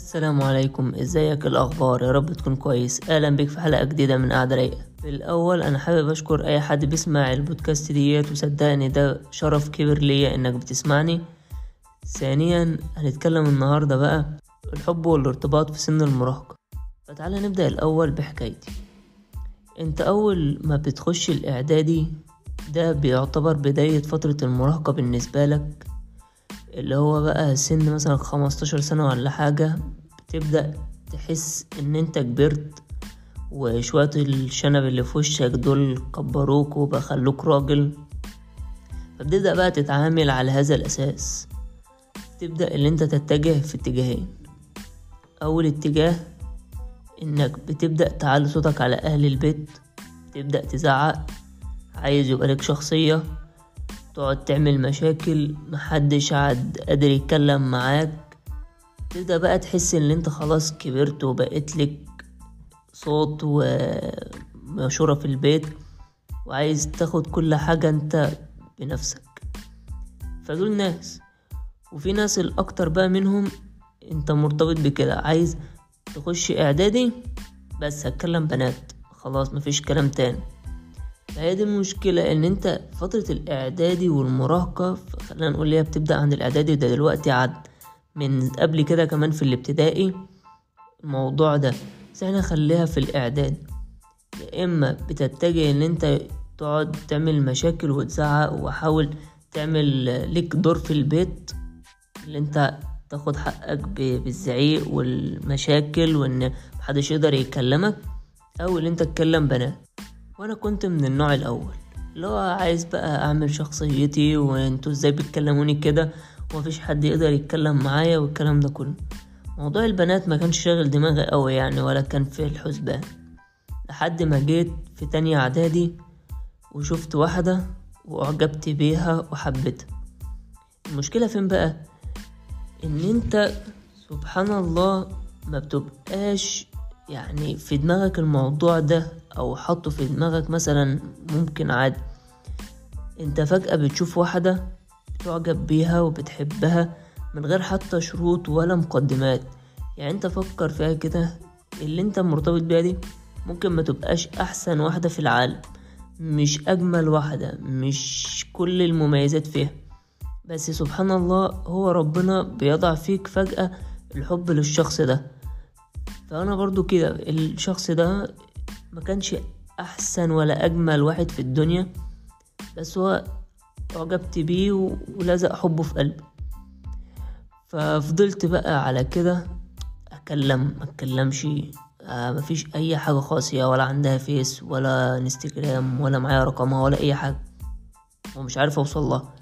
السلام عليكم، ازيك؟ الاخبار؟ يا رب تكون كويس. اهلا بك في حلقه جديده من قعده رايقه. في الاول انا حابب اشكر اي حد بيسمع البودكاست ديت، وصدقني ده شرف كبير ليا انك بتسمعني. ثانيا هنتكلم النهارده بقى الحب والارتباط في سن المراهقه. فتعالى نبدا الاول بحكايتي. انت اول ما بتخش الاعدادي ده بيعتبر بدايه فتره المراهقه بالنسبه لك، اللي هو بقى سن مثلا 15 سنة ولا حاجة. بتبدأ تحس ان انت كبرت، وشوية الشنب اللي في وشك دول كبروك وبخلوك راجل. فبتبدأ بقى تتعامل على هذا الأساس. تبدأ اللي انت تتجه في اتجاهين. أول اتجاه انك بتبدأ تعلي صوتك على أهل البيت، تبدأ تزعق، عايز يبقى لك شخصية، تقعد تعمل مشاكل، محدش قادر يتكلم معاك. تبدأ بقى تحس ان انت خلاص كبرت وبقيت لك صوت ومشورة في البيت، وعايز تاخد كل حاجة انت بنفسك. فدول ناس. وفي ناس الاكتر بقى منهم انت مرتبط بكده، عايز تخش اعدادي بس هتكلم بنات، خلاص مفيش كلام تاني. فهي دي المشكلة، ان انت فترة الاعدادي والمراهقة، خلينا نقول ليها بتبدأ عند الاعدادي، ده دلوقتي عد من قبل كده كمان في الابتدائي الموضوع ده. بس احنا خليها في الاعداد. يا اما بتتجه ان انت تقعد تعمل مشاكل وتزعق، وحاول تعمل ليك دور في البيت، اللي انت تاخد حقك بالزعيق والمشاكل، وان محدش يقدر يكلمك، او اللي انت تكلم بنات. وانا كنت من النوع الاول، اللي هو عايز بقى اعمل شخصيتي، وانتوا ازاي بتكلموني كده ومفيش حد يقدر يتكلم معايا والكلام ده كله. موضوع البنات ما كانش شاغل دماغي قوي يعني، ولا كان في الحسبان، لحد ما جيت في تانية اعدادي وشفت واحدة واعجبت بيها وحبيتها. المشكلة فين بقى؟ ان انت سبحان الله ما بتبقاش يعني في دماغك الموضوع ده، او حطه في دماغك مثلا ممكن عادي. انت فجأة بتشوف واحدة بتعجب بيها وبتحبها من غير حتى شروط ولا مقدمات. يعني انت فكر فيها كده، اللي انت مرتبط بيها دي ممكن ما تبقاش احسن واحدة في العالم، مش اجمل واحدة، مش كل المميزات فيها، بس سبحان الله هو ربنا بيضع فيك فجأة الحب للشخص ده. فانا برضو كده، الشخص ده ما كانش احسن ولا اجمل واحد في الدنيا، بس هو اعجبت بيه ولزق حبه في قلبي. ففضلت بقى على كده اكلم ما اتكلمش، مفيش اي حاجه خاصه، ولا عندها فيس ولا انستجرام ولا معايا رقمها ولا اي حاجه، ومش عارف اوصل لها.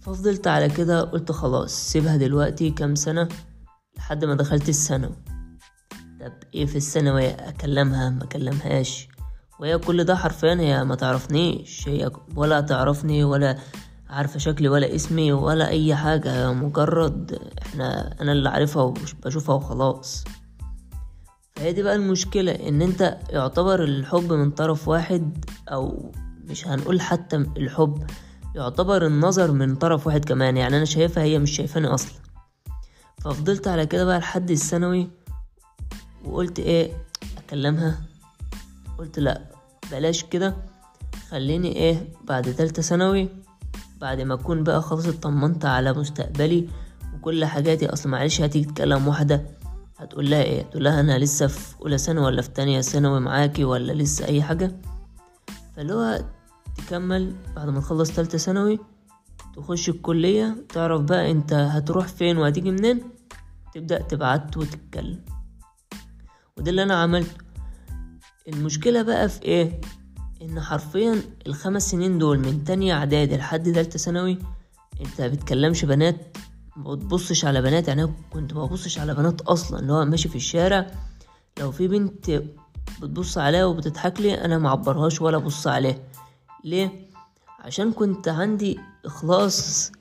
ففضلت على كده، قلت خلاص سيبها دلوقتي كام سنه لحد ما دخلت الثانوي. طب ايه في الثانوي؟ اكلمها ما اكلمهاش، وهي كل ده حرفيا هي ما تعرفنيش، هي ولا تعرفني ولا عارفة شكلي ولا اسمي ولا اي حاجة، مجرد انا اللي عارفها وبشوفها وخلاص. فهي دي بقى المشكلة، ان انت يعتبر الحب من طرف واحد، او مش هنقول حتى الحب، يعتبر النظر من طرف واحد كمان. يعني انا شايفها هي مش شايفاني اصلا. ففضلت على كده بقى لحد الثانوي، وقلت ايه اكلمها. قلت لا بلاش كده، خليني ايه بعد تالتة ثانوي، بعد ما اكون بقى خلاص اطمنت على مستقبلي وكل حاجاتي. اصلا معلش هتيجي تكلم واحدة هتقول لها ايه؟ تقول لها انا لسه في اولى ثانوي ولا في تانية ثانوي معاكي، ولا لسه اي حاجة؟ فاللي هو تكمل بعد ما تخلص تالتة ثانوي، تخش الكلية، تعرف بقى انت هتروح فين وهتيجي منين، تبدأ تبعت وتتكلم. وده اللي انا عملته. المشكلة بقى في ايه؟ ان حرفيا ال5 سنين دول من تانية اعدادي لحد تالتة ثانوي انت بتكلمش بنات، ما بتبصش على بنات. يعني انا كنت ما ببصش على بنات اصلا، اللي هو ماشي في الشارع لو في بنت بتبص عليها وبتضحك لي انا ما عبرهاش ولا ابص عليها. ليه؟ عشان كنت عندي اخلاص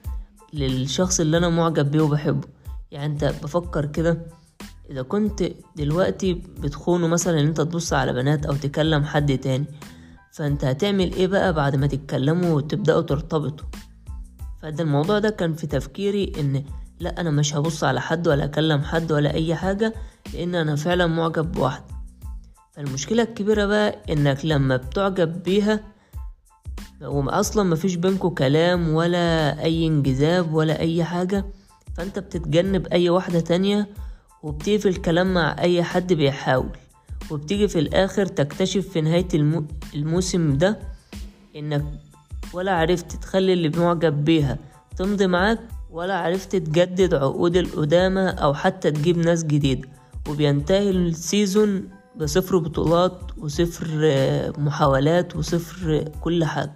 للشخص اللي انا معجب بيه وبحبه. يعني انت بفكر كده، اذا كنت دلوقتي بتخونه مثلا ان انت تبص على بنات او تكلم حد تاني، فانت هتعمل ايه بقى بعد ما تتكلموا وتبدأوا ترتبطوا؟ فده الموضوع ده كان في تفكيري، ان لا انا مش هبص على حد ولا اكلم حد ولا اي حاجة، لان انا فعلا معجب بواحدة. فالمشكلة الكبيرة بقى انك لما بتعجب بيها واصلا مفيش بينكو كلام ولا اي انجذاب ولا اي حاجة، فانت بتتجنب اي واحدة تانية وبتقفل الكلام مع اي حد بيحاول، وبتيجي في الاخر تكتشف في نهاية الموسم ده انك ولا عرفت تخلي اللي معجب بيها تمضي معاك، ولا عرفت تجدد عقود القدامى او حتى تجيب ناس جديدة، وبينتهي السيزون بصفر بطولات وصفر محاولات وصفر كل حاجة.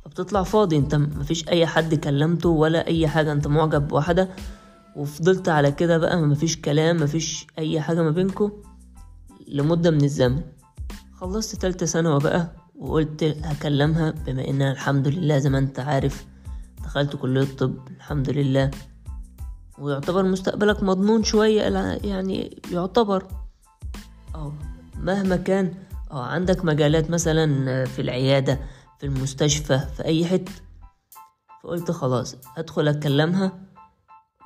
فبتطلع فاضي، انت مفيش اي حد كلمته ولا اي حاجة، انت معجب بواحدة وفضلت على كده بقى، مفيش كلام مفيش اي حاجة ما بينكو لمدة من الزمن. خلصت تالتة ثانوي بقى وقلت هكلمها، بما انها الحمد لله زي ما انت عارف دخلت كلية الطب الحمد لله، ويعتبر مستقبلك مضمون شوية، يعني يعتبر مهما كان عندك مجالات مثلا في العيادة في المستشفى في اي حتة. فقلت خلاص ادخل اكلمها،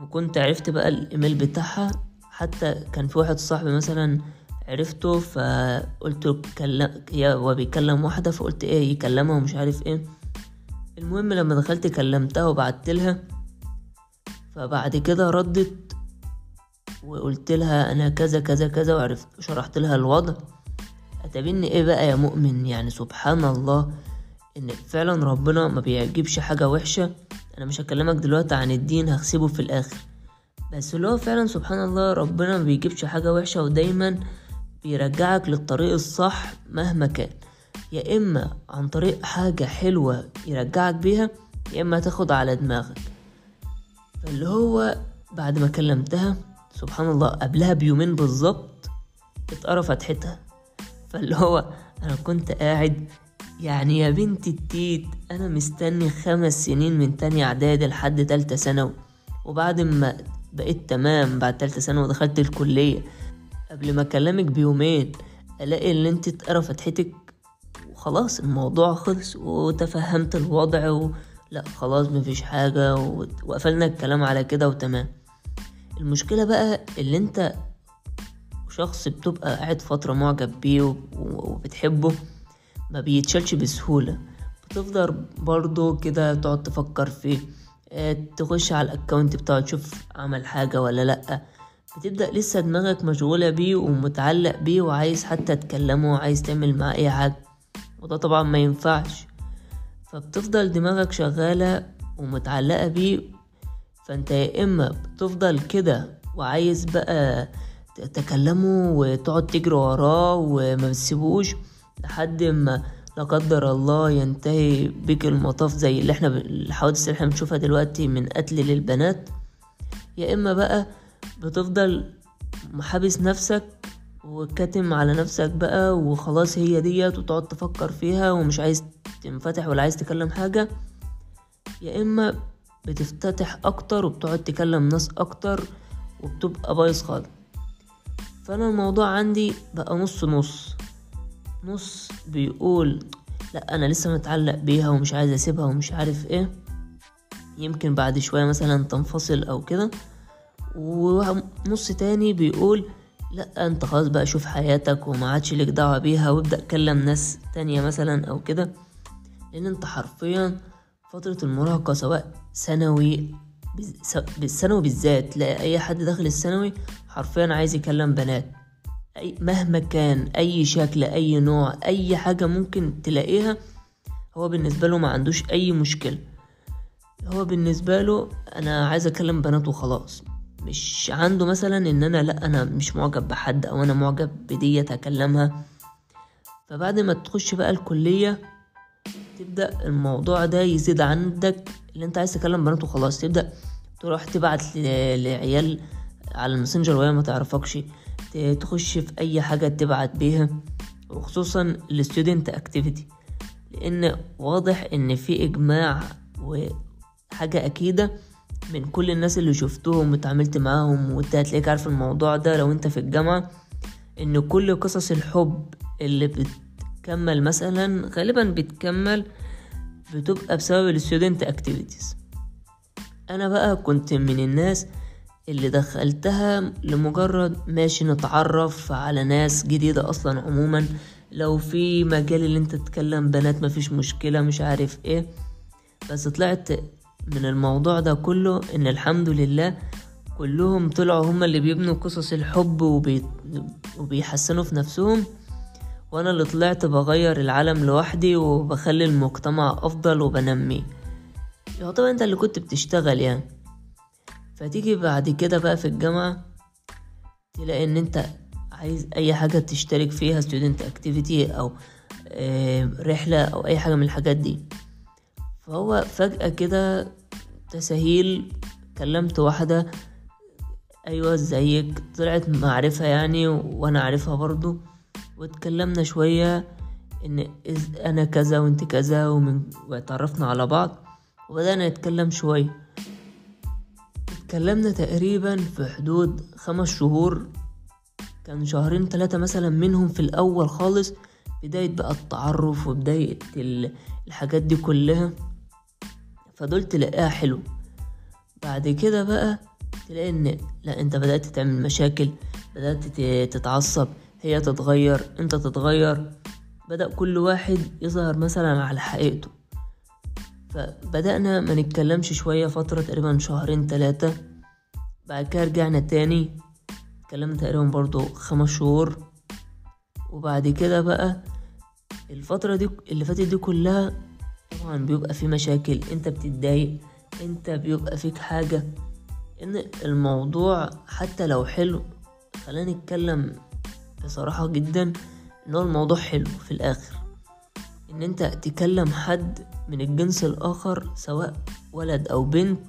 وكنت عرفت بقى الايميل بتاعها، حتى كان في واحد صاحبي مثلا عرفته فقلت له هو بيكلم واحدة، فقلت ايه يكلمها ومش عارف ايه. المهم لما دخلت كلمتها وبعت لها، فبعد كده ردت وقلت لها انا كذا كذا كذا، وعرفت وشرحت لها الوضع. اتبني ايه بقى يا مؤمن، يعني سبحان الله ان فعلا ربنا ما بيعجبش حاجة وحشة. انا مش هكلمك دلوقتي عن الدين، هسيبه في الاخر، بس اللي هو فعلا سبحان الله ربنا ما بيجيبش حاجة وحشة، ودايما بيرجعك للطريق الصح مهما كان، يا اما عن طريق حاجة حلوة يرجعك بيها، يا اما تاخد على دماغك. فاللي هو بعد ما كلمتها سبحان الله قبلها بيومين بالظبط اتقرا فتحتها. فاللي هو انا كنت قاعد يعني يا بنت التيت، انا مستني 5 سنين من تانية اعدادي لحد تالتة ثانوي، وبعد ما بقيت تمام بعد تالتة ثانوي ودخلت الكلية، قبل ما اكلمك بيومين الاقي ان انت اتقرا فتحتك وخلاص الموضوع خلص وتفهمت الوضع لا خلاص مفيش حاجة وقفلنا الكلام على كده وتمام. المشكلة بقى اللي انت شخص بتبقى قاعد فترة معجب بيه وبتحبه ما بيتشالش بسهولة، بتفضل برضو كده تقعد تفكر فيه، تخش على الاكاونت بتاعه تشوف عمل حاجة ولا لأ، بتبدأ لسه دماغك مشغولة بيه ومتعلق بيه وعايز حتى تكلمه وعايز تعمل معاه اي حاجة، وده طبعا ما ينفعش. فبتفضل دماغك شغالة ومتعلقة بيه، فانت يا اما بتفضل كده وعايز بقى تكلمه وتقعد تجري وراه وما بتسيبوش لحد ما لا قدر الله ينتهي بك المطاف، زي اللي احنا الحوادث اللي احنا بنشوفها دلوقتي من قتل للبنات. يا اما بقى بتفضل محابس نفسك وكاتم على نفسك بقى وخلاص هي ديت، وتقعد تفكر فيها ومش عايز تنفتح ولا عايز تكلم حاجة. يا اما بتفتتح اكتر وبتقعد تكلم ناس اكتر وبتبقى بايظ خالص. فانا الموضوع عندي بقى نص نص، نص بيقول لا انا لسه متعلق بيها ومش عايز اسيبها ومش عارف ايه، يمكن بعد شوية مثلا تنفصل او كده، ونص تاني بيقول لا انت خلاص بقى شوف حياتك وما عادش لك دعوة بيها وابدأ كلم ناس تانية مثلا او كده. لان انت حرفيا فترة المراهقة سواء ثانوي بالثانوي بالذات، تلاقي اي حد داخل الثانوي حرفيا عايز يكلم بنات، مهما كان اي شكل اي نوع اي حاجة ممكن تلاقيها، هو بالنسبة له ما عندوش اي مشكلة. هو بالنسبة له انا عايز اكلم بنات وخلاص، مش عنده مثلا ان انا لا انا مش معجب بحد او انا معجب بديت هكلمها. فبعد ما تخش بقى الكلية تبدأ الموضوع ده يزيد عندك، اللي انت عايز تكلم بنات وخلاص، تبدأ تروح تبعت لعيال على الماسنجر وهي ما تعرفكش، تخش في اي حاجة تبعت بيها، وخصوصا الستودنت اكتيفيتي، لان واضح ان في اجماع وحاجة اكيدة من كل الناس اللي شفتهم واتعاملت معاهم، وانت هتلاقيك عارف الموضوع ده لو انت في الجامعة، ان كل قصص الحب اللي بتكمل مثلا غالبا بتكمل بتبقى بسبب الستودنت اكتيفيتيز. انا بقى كنت من الناس اللي دخلتها لمجرد ماشي نتعرف على ناس جديدة اصلا. عموما لو في مجال اللي انت تتكلم بنات مفيش مشكلة، مش عارف ايه. بس طلعت من الموضوع ده كله ان الحمد لله كلهم طلعوا هما اللي بيبنوا قصص الحب وبيحسنوا في نفسهم، وانا اللي طلعت بغير العالم لوحدي وبخلي المجتمع افضل وبنميه. يعتبر انت اللي كنت بتشتغل يعني. فتيجي بعد كده بقى في الجامعة تلاقي ان انت عايز اي حاجة تشترك فيها، student activity او رحلة او اي حاجة من الحاجات دي. فهو فجأة كده تسهيل كلمت واحدة، ايوه ازيك، طلعت معرفة يعني وانا عارفها برضو، واتكلمنا شوية ان انا كذا وانت كذا واتعرفنا على بعض وبدأنا نتكلم شوية. اتكلمنا تقريبا في حدود 5 شهور، كان 2-3 مثلا منهم في الاول خالص بداية بقى التعرف وبداية الحاجات دي كلها، فدول تلاقيها حلو. بعد كده بقى تلاقي ان لا، انت بدأت تعمل مشاكل، بدأت تتعصب، هي تتغير، انت تتغير، بدأ كل واحد يظهر مثلا على حقيقته. فبدأنا ما نتكلمش شوية فترة تقريبا 2-3، بعد كده رجعنا تاني اتكلمنا تقريبا برضو 5 شهور. وبعد كده بقى الفترة دي اللي فاتت دي كلها طبعا بيبقى في مشاكل، انت بتتضايق، انت بيبقى فيك حاجة. ان الموضوع حتى لو حلو، خلينا نتكلم بصراحة جدا، ان هو الموضوع حلو في الاخر ان انت تكلم حد من الجنس الاخر سواء ولد او بنت،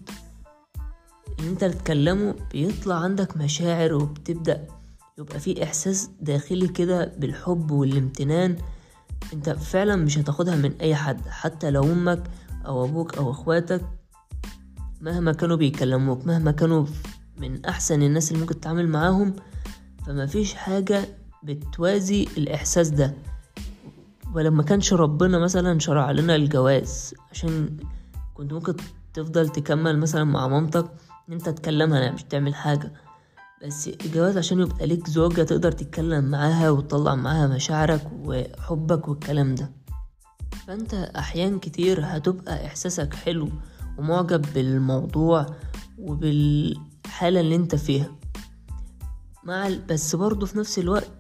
ان انت تتكلمه بيطلع عندك مشاعر وبتبدأ يبقى فيه احساس داخلي كده بالحب والامتنان. انت فعلا مش هتاخدها من اي حد، حتى لو امك او ابوك او اخواتك مهما كانوا بيكلموك، مهما كانوا من احسن الناس اللي ممكن تتعامل معاهم، فما فيش حاجة بتوازي الاحساس ده. ولما كانش ربنا مثلا شرع لنا الجواز عشان كنت ممكن تفضل تكمل مثلا مع مامتك ان انت تكلمها، يعني مش تعمل حاجة، بس الجواز عشان يبقى ليك زوجة تقدر تتكلم معاها وتطلع معاها مشاعرك وحبك والكلام ده. فانت احيان كتير هتبقى احساسك حلو ومعجب بالموضوع وبالحالة اللي انت فيها بس برضو في نفس الوقت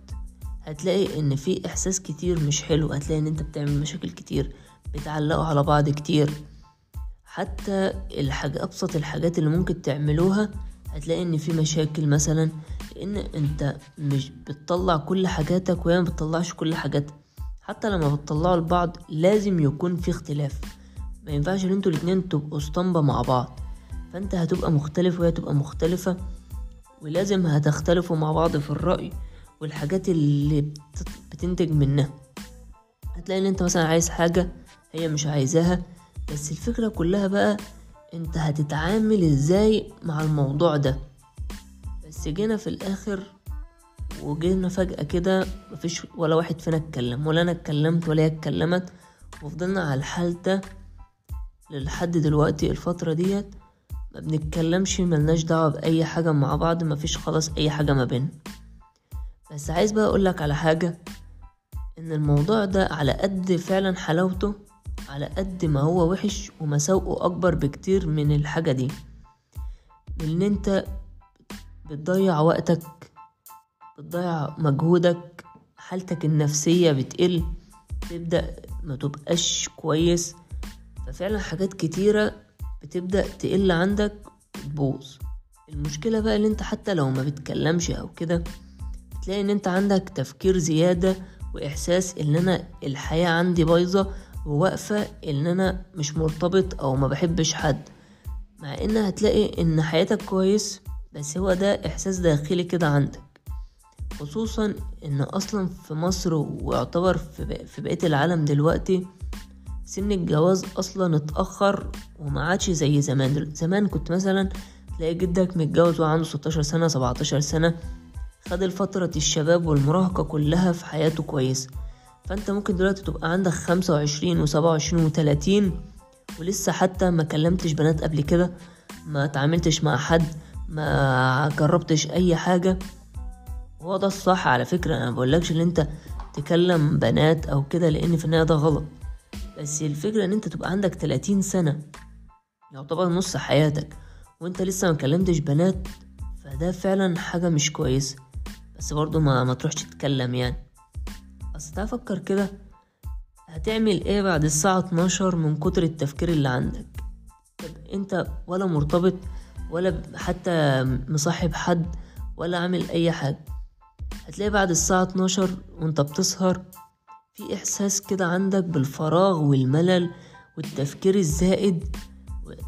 هتلاقي ان في احساس كتير مش حلو، هتلاقي ان انت بتعمل مشاكل كتير، بتعلقوا على بعض كتير. حتى ابسط الحاجات اللي ممكن تعملوها هتلاقي ان في مشاكل، مثلا ان انت مش بتطلع كل حاجاتك وهي ما بتطلعش كل حاجاتها. حتى لما بتطلعوا لبعض لازم يكون في اختلاف، ما ينفعش ان انتوا الاتنين تبقوا اسطمبة مع بعض. فانت هتبقى مختلف وهي تبقى مختلفة، ولازم هتختلفوا مع بعض في الرأي والحاجات اللي بتنتج منها. هتلاقي ان انت مثلا عايز حاجة هي مش عايزاها، بس الفكرة كلها بقى انت هتتعامل ازاي مع الموضوع ده. بس جينا في الاخر وجينا فجأة كده مفيش ولا واحد فينا اتكلم، ولا انا اتكلمت ولا هي اتكلمت، وفضلنا على الحال ده لحد دلوقتي. الفترة ديت ما بنتكلمش، ملناش دعوة بأي حاجة مع بعض، مفيش خلاص أي حاجة ما بيننا. بس عايز بقى أقولك على حاجة، إن الموضوع ده على قد فعلا حلاوته على قد ما هو وحش ومساوئه أكبر بكتير من الحاجة دي. لأن أنت بتضيع وقتك، بتضيع مجهودك، حالتك النفسية بتقل، تبدأ ما تبقاش كويس. ففعلا حاجات كتيرة بتبدأ تقل عندك وتبوظ. المشكلة بقى اللي انت حتى لو ما بتكلمش او كده تلاقي ان انت عندك تفكير زيادة واحساس ان انا الحياة عندي بايظة وواقفة، ان انا مش مرتبط او ما بحبش حد، مع ان هتلاقي ان حياتك كويس، بس هو ده احساس داخلي كده عندك. خصوصا ان اصلا في مصر ويعتبر في بقية العالم دلوقتي سن الجواز اصلا اتأخر وما عادش زي زمان. زمان كنت مثلا تلاقي جدك متجوز وعنده 16 سنة 17 سنة، خد الفترة الشباب والمراهقة كلها في حياته كويس. فانت ممكن دلوقتي تبقى عندك 25 و27 و30 ولسه حتى ما كلمتش بنات قبل كده، ما تعاملتش مع حد، ما جربتش اي حاجة. هو ده الصح على فكرة. انا بقولكش ان انت تكلم بنات او كده، لان في النهاية ده غلط. بس الفكرة ان انت تبقى عندك 30 سنة، يعتبر نص حياتك، وانت لسه ما كلمتش بنات، فده فعلا حاجة مش كويسة. بس برضو ما تروحش تتكلم يعني. اصل تعال فكر كده، هتعمل ايه بعد الساعة 12 من كتر التفكير اللي عندك؟ طب انت ولا مرتبط، ولا حتى مصاحب حد، ولا عامل اي حاجة. هتلاقي بعد الساعة 12 وانت بتسهر في احساس كده عندك بالفراغ والملل والتفكير الزائد،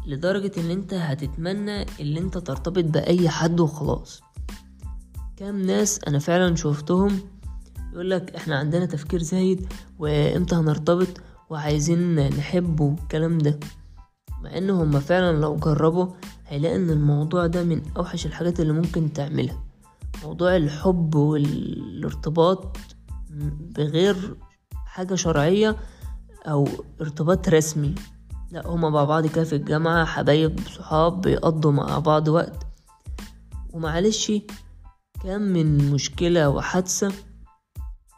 لدرجة ان انت هتتمنى ان انت ترتبط باي حد وخلاص. كام ناس انا فعلا شوفتهم يقولك احنا عندنا تفكير زايد، وامتى هنرتبط، وعايزين نحب والكلام ده. مع ان هما فعلا لو جربوا هيلاقي ان الموضوع ده من اوحش الحاجات اللي ممكن تعملها. موضوع الحب والارتباط بغير حاجة شرعية او ارتباط رسمي، لا، هما مع بعض كده في الجامعة، حبايب صحاب بيقضوا مع بعض وقت. ومعلش، كان من مشكلة وحادثة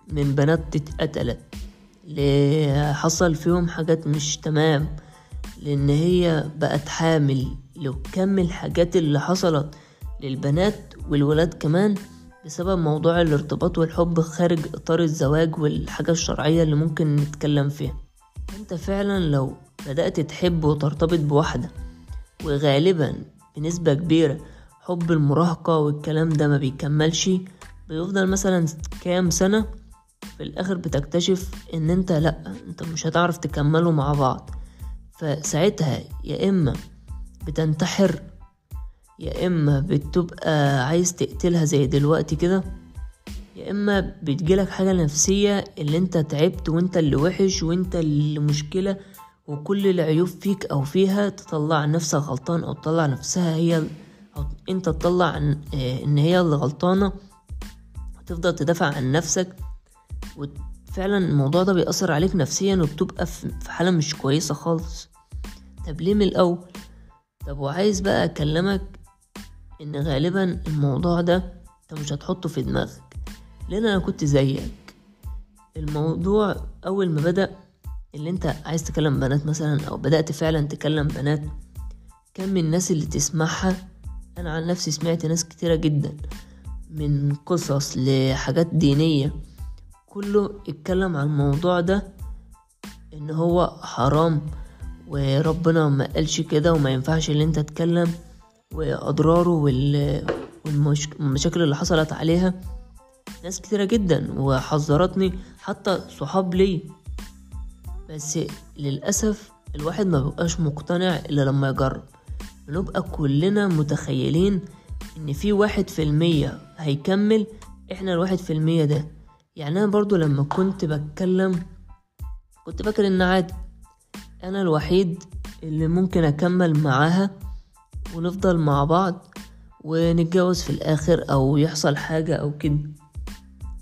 من بنات اتقتلت، حصل فيهم حاجات مش تمام، لان هي بقت حامل. لو كمل الحاجات اللي حصلت للبنات والولاد كمان بسبب موضوع الارتباط والحب خارج اطار الزواج والحاجة الشرعية اللي ممكن نتكلم فيها. انت فعلا لو بدأت تحب وترتبط بواحدة، وغالبا بنسبة كبيرة حب المراهقة والكلام ده ما بيكملش، بيفضل مثلا كام سنة، في الاخر بتكتشف ان انت انت مش هتعرف تكملوا مع بعض. فساعتها يا اما بتنتحر، يا اما بتبقى عايز تقتلها زي دلوقتي كده، يا اما بتجيلك حاجة نفسية اللي انت تعبت وانت اللي وحش وانت اللي مشكلة، وكل العيوب فيك او فيها تطلع نفسك غلطان، او تطلع نفسها هي، او انت تطلع ان هي اللي غلطانة، وتفضل تدافع عن نفسك. وفعلا الموضوع ده بيأثر عليك نفسيا، وبتبقى في حالة مش كويسة خالص. طب ليه من الأول؟ طب وعايز بقى أكلمك إن غالبا الموضوع ده انت مش هتحطه في دماغك، لأن أنا كنت زيك. الموضوع أول ما بدأ اللي انت عايز تكلم بنات مثلا، أو بدأت فعلا تكلم بنات، كان من الناس اللي تسمعها، أنا عن نفسي سمعت ناس كتيرة جدا، من قصص لحاجات دينية، كله اتكلم عن الموضوع ده ان هو حرام، وربنا ما قالش كده، وما ينفعش اللي انت تتكلم، واضراره والمشاكل اللي حصلت عليها. ناس كتيرة جدا وحذرتني، حتى صحاب لي. بس للأسف الواحد ما بيبقاش مقتنع الا لما يجرب. بنبقى كلنا متخيلين ان في 1% هيكمل، احنا 1% ده. يعني انا برضو لما كنت بتكلم كنت فاكر ان عادي، انا الوحيد اللي ممكن اكمل معاها ونفضل مع بعض ونتجوز في الاخر، او يحصل حاجة او كده.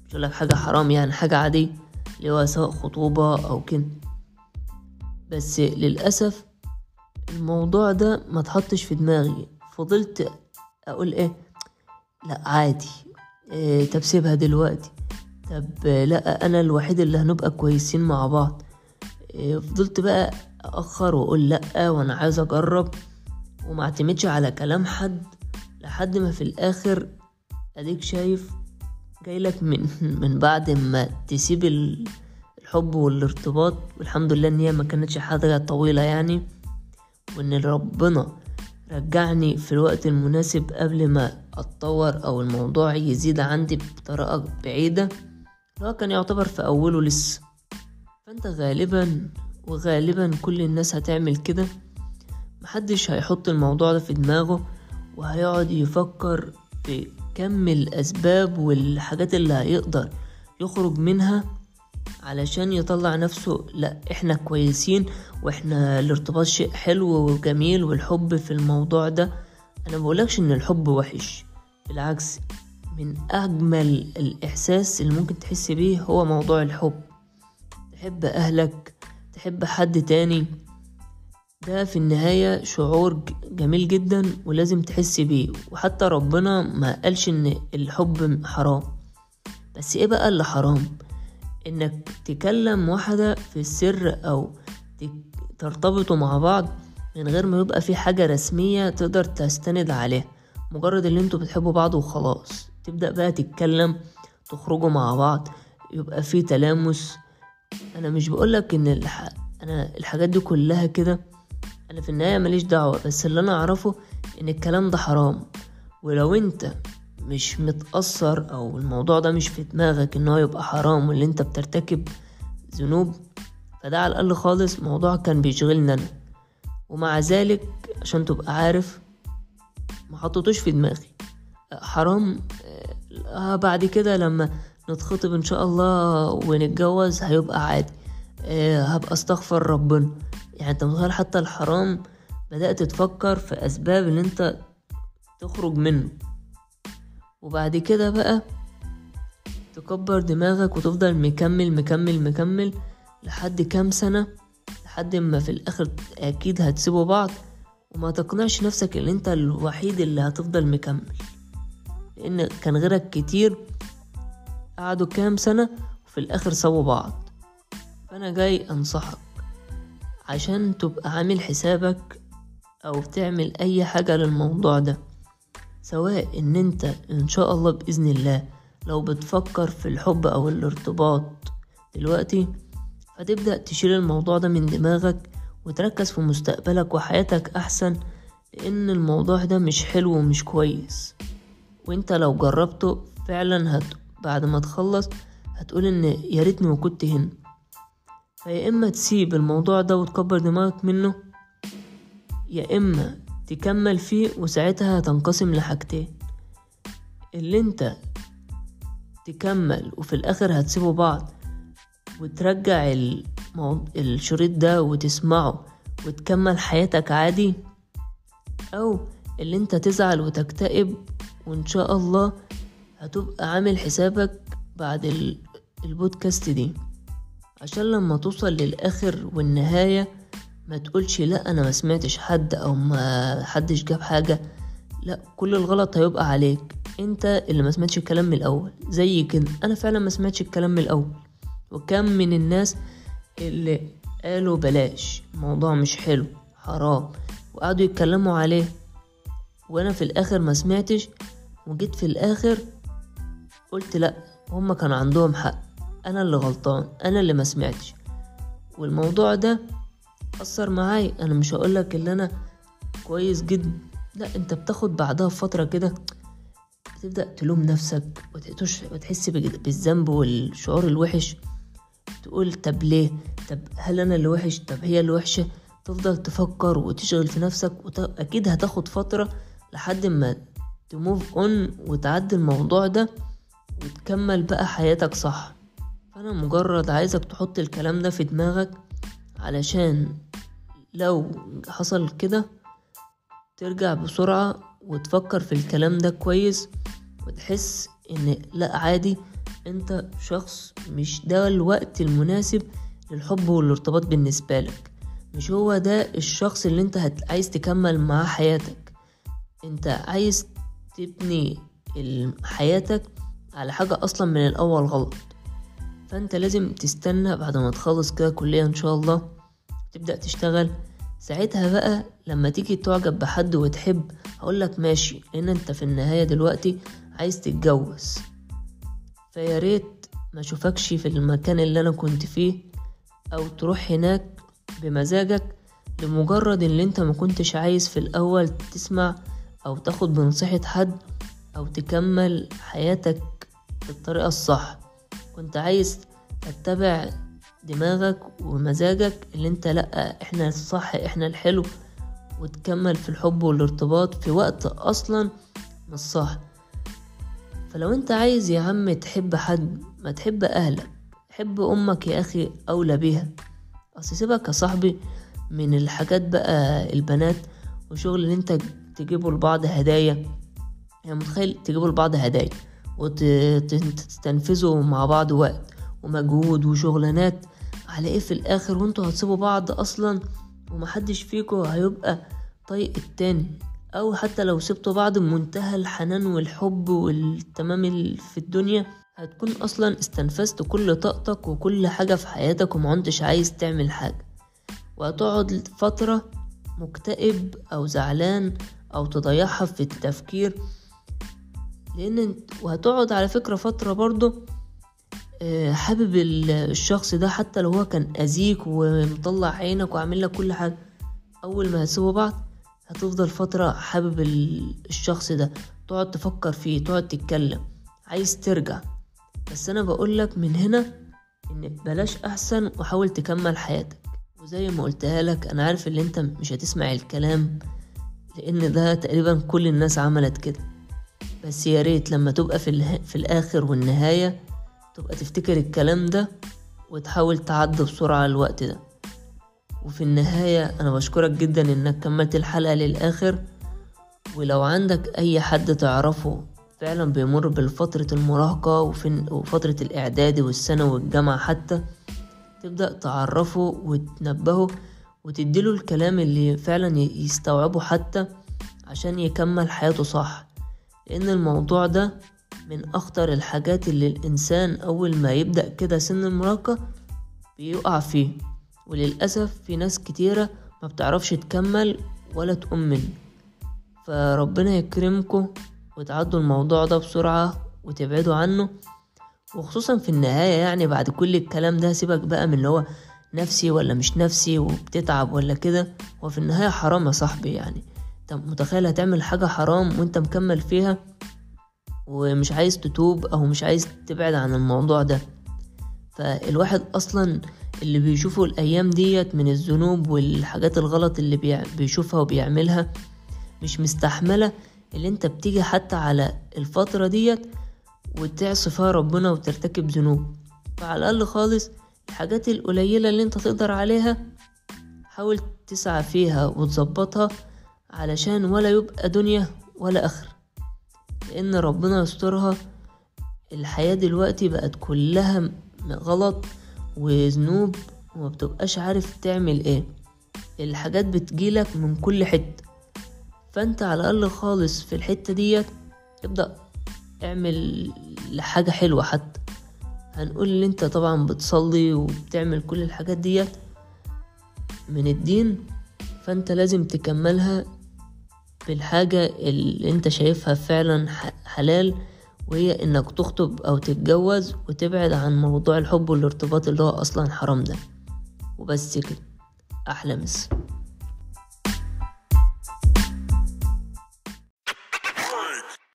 مش لك حاجة حرام يعني، حاجة عادية، اللي هو سواء خطوبة او كده. بس للأسف الموضوع ده ما تحطش في دماغي. فضلت اقول ايه، لا عادي، طب سيبها دلوقتي، طب لا، انا الوحيد اللي هنبقى كويسين مع بعض. فضلت بقى اخر واقول لا، وانا عايز اجرب، وما اعتمدش على كلام حد، لحد ما في الاخر اديك شايف جايلك من بعد ما تسيب الحب والارتباط. والحمد لله ان هي ما كانتش حاجة طويلة يعني، وان ربنا رجعني في الوقت المناسب قبل ما اتطور او الموضوع يزيد عندي بطريقة بعيدة. لو كان يعتبر في اوله لسه. فانت غالبا كل الناس هتعمل كده. محدش هيحط الموضوع ده في دماغه، وهيقعد يفكر في كم الاسباب والحاجات اللي هيقدر يخرج منها علشان يطلع نفسه لا احنا كويسين، واحنا الارتباط شيء حلو وجميل، والحب في الموضوع ده. انا بقولكش ان الحب وحش، بالعكس، من اجمل الاحساس اللي ممكن تحس بيه هو موضوع الحب. تحب اهلك، تحب حد تاني، ده في النهاية شعور جميل جدا ولازم تحس بيه. وحتى ربنا ما قالش ان الحب حرام، بس ايه بقى اللي حرام؟ انك تكلم واحدة في السر او ترتبطوا مع بعض من غير ما يبقى في حاجة رسمية تقدر تستند عليها، مجرد اللي انتوا بتحبوا بعض وخلاص. تبدأ بقى تتكلم، تخرجوا مع بعض، يبقى في تلامس. انا مش بقولك ان انا الحاجات دي كلها كده، انا في النهاية ماليش دعوة، بس اللي انا اعرفه ان الكلام ده حرام. ولو انت مش متأثر او الموضوع ده مش في دماغك ان هو يبقى حرام واللي انت بترتكب ذنوب، فده على الاقل خالص موضوع كان بيشغلنا انا، ومع ذلك عشان تبقى عارف ما حطيتوش في دماغي حرام. بعد كده لما نتخطب ان شاء الله ونتجوز هيبقى عادي، هبقى استغفر ربنا. يعني انت متخيل حتى الحرام بدأت تفكر في اسباب ان انت تخرج منه، وبعد كده بقى تكبر دماغك وتفضل مكمل مكمل مكمل لحد كام سنة، لحد ما في الاخر اكيد هتسيبوا بعض، وما تقنعش نفسك ان انت الوحيد اللي هتفضل مكمل، لان كان غيرك كتير قعدوا كام سنة وفي الاخر سابوا بعض. فانا جاي انصحك عشان تبقى عامل حسابك او تعمل اي حاجة للموضوع ده، سواء ان انت ان شاء الله بإذن الله لو بتفكر في الحب او الارتباط دلوقتي، فتبدأ تشيل الموضوع ده من دماغك وتركز في مستقبلك وحياتك احسن، لان الموضوع ده مش حلو ومش كويس. وانت لو جربته فعلا بعد ما تخلص هتقول ان يا ريتني ما كنت هنا. فيا اما تسيب الموضوع ده وتكبر دماغك منه، يا اما تكمل فيه، وساعتها هتنقسم لحاجتين: اللي انت تكمل وفي الاخر هتسيبوا بعض وترجع الشريط ده وتسمعه وتكمل حياتك عادي، او اللي انت تزعل وتكتئب وان شاء الله هتبقى عامل حسابك بعد البودكاست دي، عشان لما توصل للاخر والنهاية ما تقولش لا انا ما سمعتش حد او ما حدش جاب حاجة. لا، كل الغلط هيبقى عليك انت اللي ما سمعتش الكلام من الاول. زي كده انا فعلا ما سمعتش الكلام من الاول، وكم من الناس اللي قالوا بلاش الموضوع مش حلو حرام وقعدوا يتكلموا عليه، وانا في الاخر ما سمعتش، وجيت في الاخر قلت لا هما كان عندهم حق، انا اللي غلطان، انا اللي ما سمعتش. والموضوع ده اثر معاي. انا مش هقولك اللي انا كويس جدا، لا، انت بتاخد بعدها فترة كده بتبدأ تلوم نفسك وتحس بالذنب والشعور الوحش، تقول طب ليه، طب هل انا اللي وحش، طب هي اللي وحشة. تفضل تفكر وتشغل في نفسك، اكيد هتاخد فترة لحد ما تموف اون وتعدي الموضوع ده وتكمل بقى حياتك صح. فانا مجرد عايزك تحط الكلام ده في دماغك، علشان لو حصل كده ترجع بسرعة وتفكر في الكلام ده كويس، وتحس ان لا عادي، انت شخص مش ده الوقت المناسب للحب والارتباط بالنسبة لك، مش هو ده الشخص اللي انت عايز تكمل معاه حياتك. انت عايز تبني حياتك على حاجة اصلا من الاول غلط. فانت لازم تستنى بعد ما تخلص كده كلية ان شاء الله تبدأ تشتغل، ساعتها بقى لما تيجي تعجب بحد وتحب هقولك ماشي، لان انت في النهاية دلوقتي عايز تتجوز. فيا ريت ما اشوفكش في المكان اللي انا كنت فيه، او تروح هناك بمزاجك لمجرد ان انت ما كنتش عايز في الاول تسمع او تاخد بنصيحة حد او تكمل حياتك بالطريقة الصح. كنت عايز تتبع دماغك ومزاجك اللي انت لا احنا الصح احنا الحلو، وتكمل في الحب والارتباط في وقت اصلا مش صح. فلو انت عايز يا عم تحب حد، ما تحب اهلك، حب امك يا اخي اولى بيها. اصل سيبك يا صاحبي من الحاجات بقى البنات وشغل ان انت تجيبوا لبعض هدايا. يعني متخيل تجيبوا لبعض هدايا وتستنفذوا مع بعض وقت ومجهود وشغلانات على ايه في الاخر، وانتوا هتسيبوا بعض اصلا ومحدش فيكو هيبقى طايق التاني، او حتى لو سبتوا بعض بمنتهى الحنان والحب والتمام في الدنيا، هتكون اصلا استنفذت كل طاقتك وكل حاجة في حياتك ومعنتش عايز تعمل حاجة، وهتقعد فترة مكتئب او زعلان او تضيعها في التفكير. وهتقعد على فكرة فترة برضو حابب الشخص ده حتى لو هو كان اذيك ومطلع عينك وعامل لك كل حاجة. اول ما هتسيبوا بعض هتفضل فترة حابب الشخص ده، تقعد تفكر فيه، تقعد تتكلم، عايز ترجع. بس انا بقولك من هنا ان بلاش احسن، وحاول تكمل حياتك. وزي ما قلتها لك، انا عارف ان انت مش هتسمع الكلام لان ده تقريبا كل الناس عملت كده، بس يا ريت لما تبقى في الاخر والنهاية تبقى تفتكر الكلام ده وتحاول تعدي بسرعة الوقت ده. وفي النهاية انا بشكرك جدا انك كملت الحلقة للاخر. ولو عندك اي حد تعرفه فعلا بيمر بالفترة المراهقة وفترة الاعدادي والثانوي والجامعة حتى، تبدأ تعرفه وتنبهه وتديله الكلام اللي فعلا يستوعبه حتى عشان يكمل حياته صح. لان الموضوع ده من اخطر الحاجات اللي الانسان اول ما يبدأ كده سن المراهقة بيقع فيه، وللأسف في ناس كتيرة ما بتعرفش تكمل ولا تؤمن. فربنا يكرمكم وتعدوا الموضوع ده بسرعة وتبعدوا عنه. وخصوصا في النهاية يعني بعد كل الكلام ده، سيبك بقى من اللي هو نفسي ولا مش نفسي وبتتعب ولا كده، وفي النهاية حرام يا صاحبي. يعني انت متخيل هتعمل حاجة حرام وانت مكمل فيها ومش عايز تتوب او مش عايز تبعد عن الموضوع ده؟ فالواحد اصلا اللي بيشوفه الايام ديت من الذنوب والحاجات الغلط اللي بيشوفها وبيعملها مش مستحملة اللي انت بتيجي حتى على الفترة ديت وتعصي فيها ربنا وترتكب ذنوب. فعلى الاقل خالص الحاجات القليلة اللي انت تقدر عليها حاول تسعى فيها وتظبطها، علشان ولا يبقى دنيا ولا اخر، لان ربنا يسترها. الحياة دلوقتي بقت كلها غلط وذنوب وما بتبقاش عارف تعمل ايه، الحاجات بتجيلك من كل حتة. فانت على الاقل خالص في الحتة ديت ابدأ اعمل حاجة حلوة. حتى هنقول ان انت طبعا بتصلي وبتعمل كل الحاجات ديت من الدين، فانت لازم تكملها بالحاجة اللي انت شايفها فعلا حلال، وهي انك تخطب او تتجوز وتبعد عن موضوع الحب والارتباط اللي هو اصلا حرام ده. وبس كده، احلى مسا.